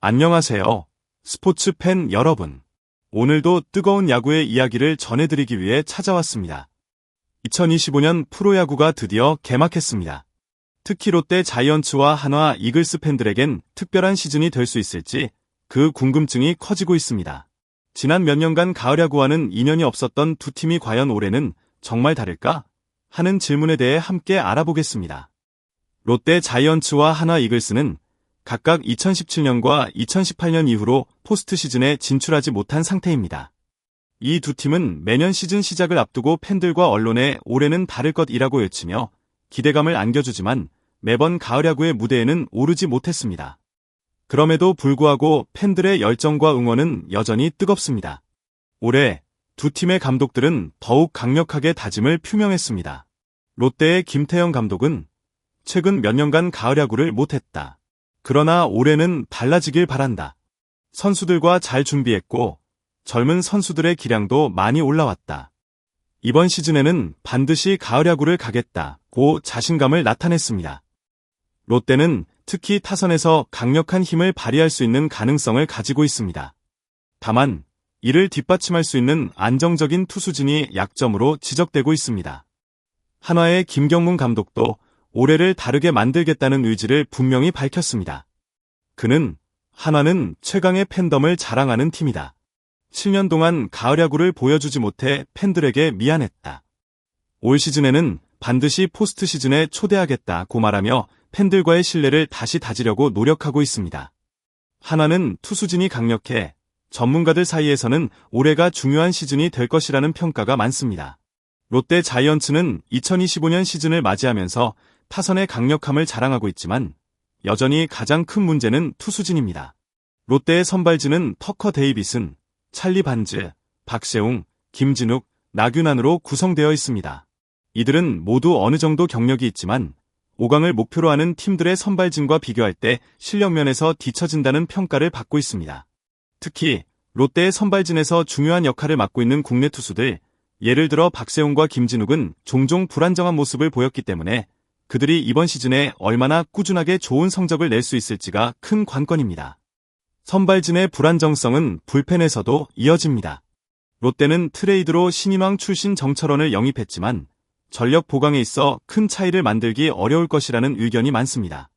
안녕하세요. 스포츠 팬 여러분. 오늘도 뜨거운 야구의 이야기를 전해드리기 위해 찾아왔습니다. 2025년 프로야구가 드디어 개막했습니다. 특히 롯데 자이언츠와 한화 이글스 팬들에겐 특별한 시즌이 될 수 있을지 그 궁금증이 커지고 있습니다. 지난 몇 년간 가을야구와는 인연이 없었던 두 팀이 과연 올해는 정말 다를까? 하는 질문에 대해 함께 알아보겠습니다. 롯데 자이언츠와 한화 이글스는 각각 2017년과 2018년 이후로 포스트 시즌에 진출하지 못한 상태입니다. 이 두 팀은 매년 시즌 시작을 앞두고 팬들과 언론에 올해는 다를 것이라고 외치며 기대감을 안겨주지만 매번 가을야구의 무대에는 오르지 못했습니다. 그럼에도 불구하고 팬들의 열정과 응원은 여전히 뜨겁습니다. 올해 두 팀의 감독들은 더욱 강력하게 다짐을 표명했습니다. 롯데의 김태형 감독은 최근 몇 년간 가을야구를 못했다. 그러나 올해는 달라지길 바란다. 선수들과 잘 준비했고 젊은 선수들의 기량도 많이 올라왔다. 이번 시즌에는 반드시 가을야구를 가겠다고 자신감을 나타냈습니다. 롯데는 특히 타선에서 강력한 힘을 발휘할 수 있는 가능성을 가지고 있습니다. 다만 이를 뒷받침할 수 있는 안정적인 투수진이 약점으로 지적되고 있습니다. 한화의 김경문 감독도 올해를 다르게 만들겠다는 의지를 분명히 밝혔습니다. 그는 한화는 최강의 팬덤을 자랑하는 팀이다. 7년 동안 가을야구를 보여주지 못해 팬들에게 미안했다. 올 시즌에는 반드시 포스트 시즌에 초대하겠다고 말하며 팬들과의 신뢰를 다시 다지려고 노력하고 있습니다. 한화는 투수진이 강력해 전문가들 사이에서는 올해가 중요한 시즌이 될 것이라는 평가가 많습니다. 롯데 자이언츠는 2025년 시즌을 맞이하면서 타선의 강력함을 자랑하고 있지만 여전히 가장 큰 문제는 투수진입니다. 롯데의 선발진은 터커 데이비슨, 찰리 반즈, 박세웅, 김진욱, 나균안으로 구성되어 있습니다. 이들은 모두 어느 정도 경력이 있지만 5강을 목표로 하는 팀들의 선발진과 비교할 때 실력면에서 뒤처진다는 평가를 받고 있습니다. 특히 롯데의 선발진에서 중요한 역할을 맡고 있는 국내 투수들, 예를 들어 박세웅과 김진욱은 종종 불안정한 모습을 보였기 때문에 그들이 이번 시즌에 얼마나 꾸준하게 좋은 성적을 낼 수 있을지가 큰 관건입니다. 선발진의 불안정성은 불펜에서도 이어집니다. 롯데는 트레이드로 신인왕 출신 정철원을 영입했지만 전력 보강에 있어 큰 차이를 만들기 어려울 것이라는 의견이 많습니다.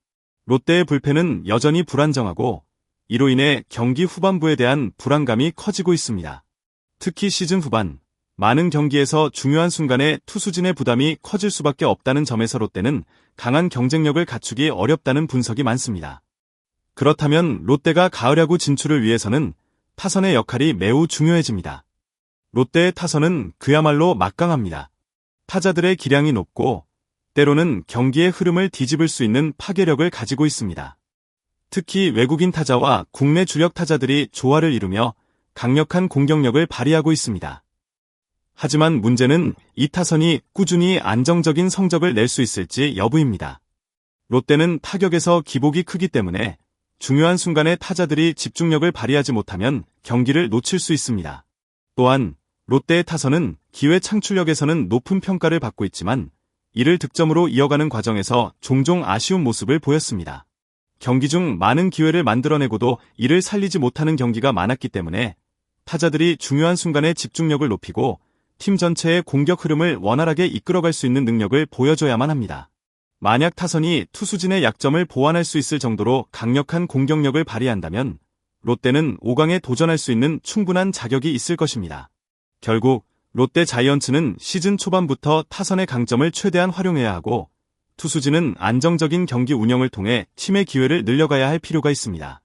롯데의 불펜은 여전히 불안정하고 이로 인해 경기 후반부에 대한 불안감이 커지고 있습니다. 특히 시즌 후반 많은 경기에서 중요한 순간에 투수진의 부담이 커질 수밖에 없다는 점에서 롯데는 강한 경쟁력을 갖추기 어렵다는 분석이 많습니다. 그렇다면 롯데가 가을야구 진출을 위해서는 타선의 역할이 매우 중요해집니다. 롯데의 타선은 그야말로 막강합니다. 타자들의 기량이 높고 때로는 경기의 흐름을 뒤집을 수 있는 파괴력을 가지고 있습니다. 특히 외국인 타자와 국내 주력 타자들이 조화를 이루며 강력한 공격력을 발휘하고 있습니다. 하지만 문제는 이 타선이 꾸준히 안정적인 성적을 낼 수 있을지 여부입니다. 롯데는 타격에서 기복이 크기 때문에 중요한 순간에 타자들이 집중력을 발휘하지 못하면 경기를 놓칠 수 있습니다. 또한 롯데의 타선은 기회 창출력에서는 높은 평가를 받고 있지만 이를 득점으로 이어가는 과정에서 종종 아쉬운 모습을 보였습니다. 경기 중 많은 기회를 만들어내고도 이를 살리지 못하는 경기가 많았기 때문에 타자들이 중요한 순간에 집중력을 높이고 팀 전체의 공격 흐름을 원활하게 이끌어갈 수 있는 능력을 보여줘야만 합니다. 만약 타선이 투수진의 약점을 보완할 수 있을 정도로 강력한 공격력을 발휘한다면 롯데는 5강에 도전할 수 있는 충분한 자격이 있을 것입니다. 결국 롯데 자이언츠는 시즌 초반부터 타선의 강점을 최대한 활용해야 하고 투수진은 안정적인 경기 운영을 통해 팀의 기회를 늘려가야 할 필요가 있습니다.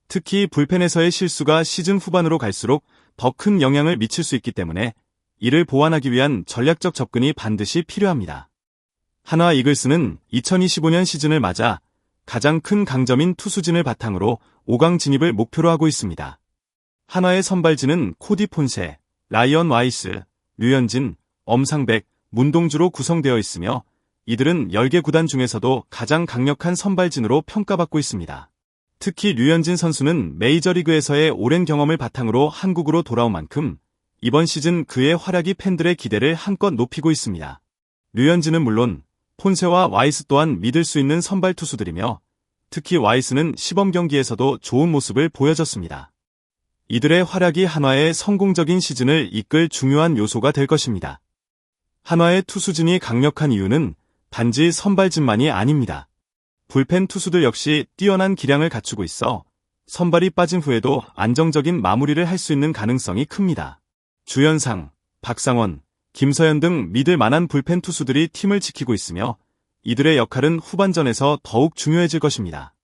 특히 불펜에서의 실수가 시즌 후반으로 갈수록 더 큰 영향을 미칠 수 있기 때문에 이를 보완하기 위한 전략적 접근이 반드시 필요합니다. 한화 이글스는 2025년 시즌을 맞아 가장 큰 강점인 투수진을 바탕으로 5강 진입을 목표로 하고 있습니다. 한화의 선발진은 코디 폰세, 라이언 와이스, 류현진, 엄상백, 문동주로 구성되어 있으며 이들은 10개 구단 중에서도 가장 강력한 선발진으로 평가받고 있습니다. 특히 류현진 선수는 메이저리그에서의 오랜 경험을 바탕으로 한국으로 돌아온 만큼 이번 시즌 그의 활약이 팬들의 기대를 한껏 높이고 있습니다. 류현진은 물론 폰세와 와이스 또한 믿을 수 있는 선발 투수들이며 특히 와이스는 시범 경기에서도 좋은 모습을 보여줬습니다. 이들의 활약이 한화의 성공적인 시즌을 이끌 중요한 요소가 될 것입니다. 한화의 투수진이 강력한 이유는 단지 선발진만이 아닙니다. 불펜 투수들 역시 뛰어난 기량을 갖추고 있어 선발이 빠진 후에도 안정적인 마무리를 할 수 있는 가능성이 큽니다. 주연상, 박상원, 김서현 등 믿을 만한 불펜 투수들이 팀을 지키고 있으며 이들의 역할은 후반전에서 더욱 중요해질 것입니다.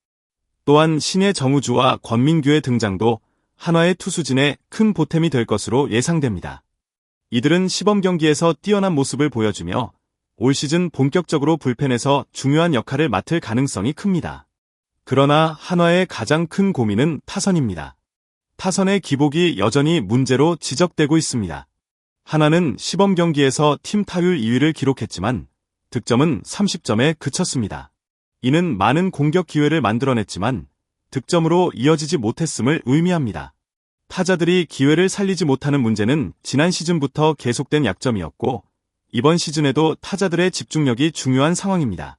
또한 신의 정우주와 권민규의 등장도 한화의 투수진에 큰 보탬이 될 것으로 예상됩니다. 이들은 시범 경기에서 뛰어난 모습을 보여주며 올 시즌 본격적으로 불펜에서 중요한 역할을 맡을 가능성이 큽니다. 그러나 한화의 가장 큰 고민은 타선입니다. 타선의 기복이 여전히 문제로 지적되고 있습니다. 한화는 시범 경기에서 팀 타율 2위를 기록했지만 득점은 30점에 그쳤습니다. 이는 많은 공격 기회를 만들어냈지만 득점으로 이어지지 못했음을 의미합니다. 타자들이 기회를 살리지 못하는 문제는 지난 시즌부터 계속된 약점이었고 이번 시즌에도 타자들의 집중력이 중요한 상황입니다.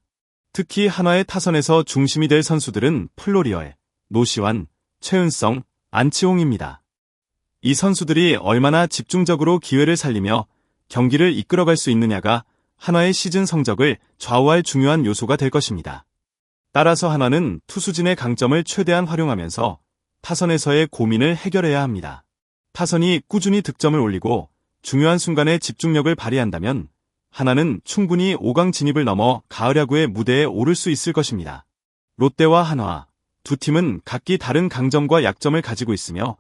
특히 한화의 타선에서 중심이 될 선수들은 플로리얼, 노시환, 최은성, 안치홍입니다. 이 선수들이 얼마나 집중적으로 기회를 살리며 경기를 이끌어갈 수 있느냐가 한화의 시즌 성적을 좌우할 중요한 요소가 될 것입니다. 따라서 한화는 투수진의 강점을 최대한 활용하면서 타선에서의 고민을 해결해야 합니다. 타선이 꾸준히 득점을 올리고 중요한 순간에 집중력을 발휘한다면 한화는 충분히 5강 진입을 넘어 가을 야구의 무대에 오를 수 있을 것입니다. 롯데와 한화, 두 팀은 각기 다른 강점과 약점을 가지고 있으며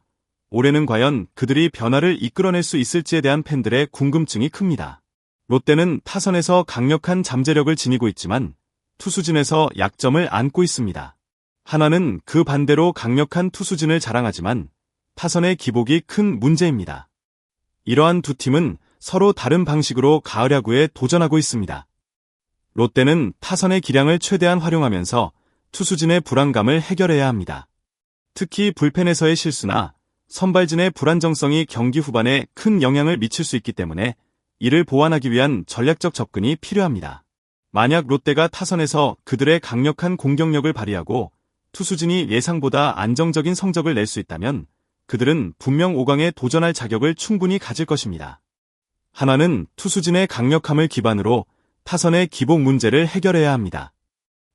올해는 과연 그들이 변화를 이끌어낼 수 있을지에 대한 팬들의 궁금증이 큽니다. 롯데는 타선에서 강력한 잠재력을 지니고 있지만 투수진에서 약점을 안고 있습니다. 한화는 그 반대로 강력한 투수진을 자랑하지만 타선의 기복이 큰 문제입니다. 이러한 두 팀은 서로 다른 방식으로 가을 야구에 도전하고 있습니다. 롯데는 타선의 기량을 최대한 활용하면서 투수진의 불안감을 해결해야 합니다. 특히 불펜에서의 실수나 선발진의 불안정성이 경기 후반에 큰 영향을 미칠 수 있기 때문에 이를 보완하기 위한 전략적 접근이 필요합니다. 만약 롯데가 타선에서 그들의 강력한 공격력을 발휘하고 투수진이 예상보다 안정적인 성적을 낼 수 있다면 그들은 분명 5강에 도전할 자격을 충분히 가질 것입니다. 한화는 투수진의 강력함을 기반으로 타선의 기복 문제를 해결해야 합니다.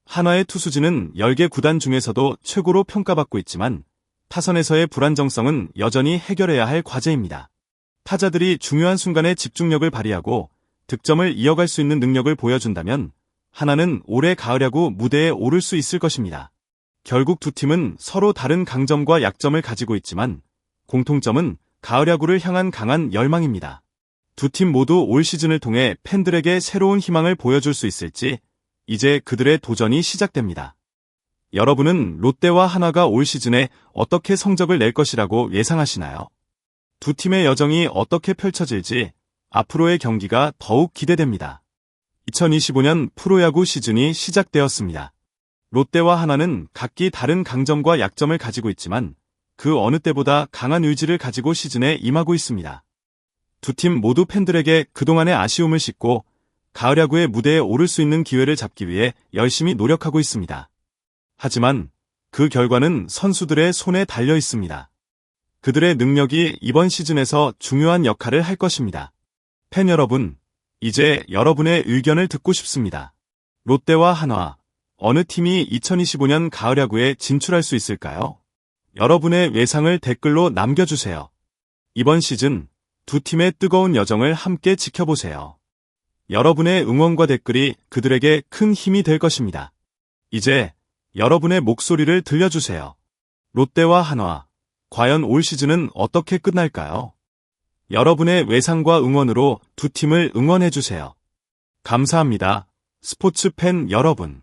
한화의 투수진은 10개 구단 중에서도 최고로 평가받고 있지만 타선에서의 불안정성은 여전히 해결해야 할 과제입니다. 타자들이 중요한 순간에 집중력을 발휘하고 득점을 이어갈 수 있는 능력을 보여준다면 한화는 올해 가을 야구 무대에 오를 수 있을 것입니다. 결국 두 팀은 서로 다른 강점과 약점을 가지고 있지만 공통점은 가을 야구를 향한 강한 열망입니다. 두 팀 모두 올 시즌을 통해 팬들에게 새로운 희망을 보여줄 수 있을지 이제 그들의 도전이 시작됩니다. 여러분은 롯데와 한화가 올 시즌에 어떻게 성적을 낼 것이라고 예상하시나요? 두 팀의 여정이 어떻게 펼쳐질지 앞으로의 경기가 더욱 기대됩니다. 2025년 프로야구 시즌이 시작되었습니다. 롯데와 한화는 각기 다른 강점과 약점을 가지고 있지만 그 어느 때보다 강한 의지를 가지고 시즌에 임하고 있습니다. 두 팀 모두 팬들에게 그동안의 아쉬움을 씻고 가을 야구의 무대에 오를 수 있는 기회를 잡기 위해 열심히 노력하고 있습니다. 하지만 그 결과는 선수들의 손에 달려 있습니다. 그들의 능력이 이번 시즌에서 중요한 역할을 할 것입니다. 팬 여러분, 이제 여러분의 의견을 듣고 싶습니다. 롯데와 한화, 어느 팀이 2025년 가을 야구에 진출할 수 있을까요? 여러분의 예상을 댓글로 남겨주세요. 이번 시즌 두 팀의 뜨거운 여정을 함께 지켜보세요. 여러분의 응원과 댓글이 그들에게 큰 힘이 될 것입니다. 이제 여러분의 목소리를 들려주세요. 롯데와 한화, 과연 올 시즌은 어떻게 끝날까요? 여러분의 예상과 응원으로 두 팀을 응원해주세요. 감사합니다. 스포츠 팬 여러분.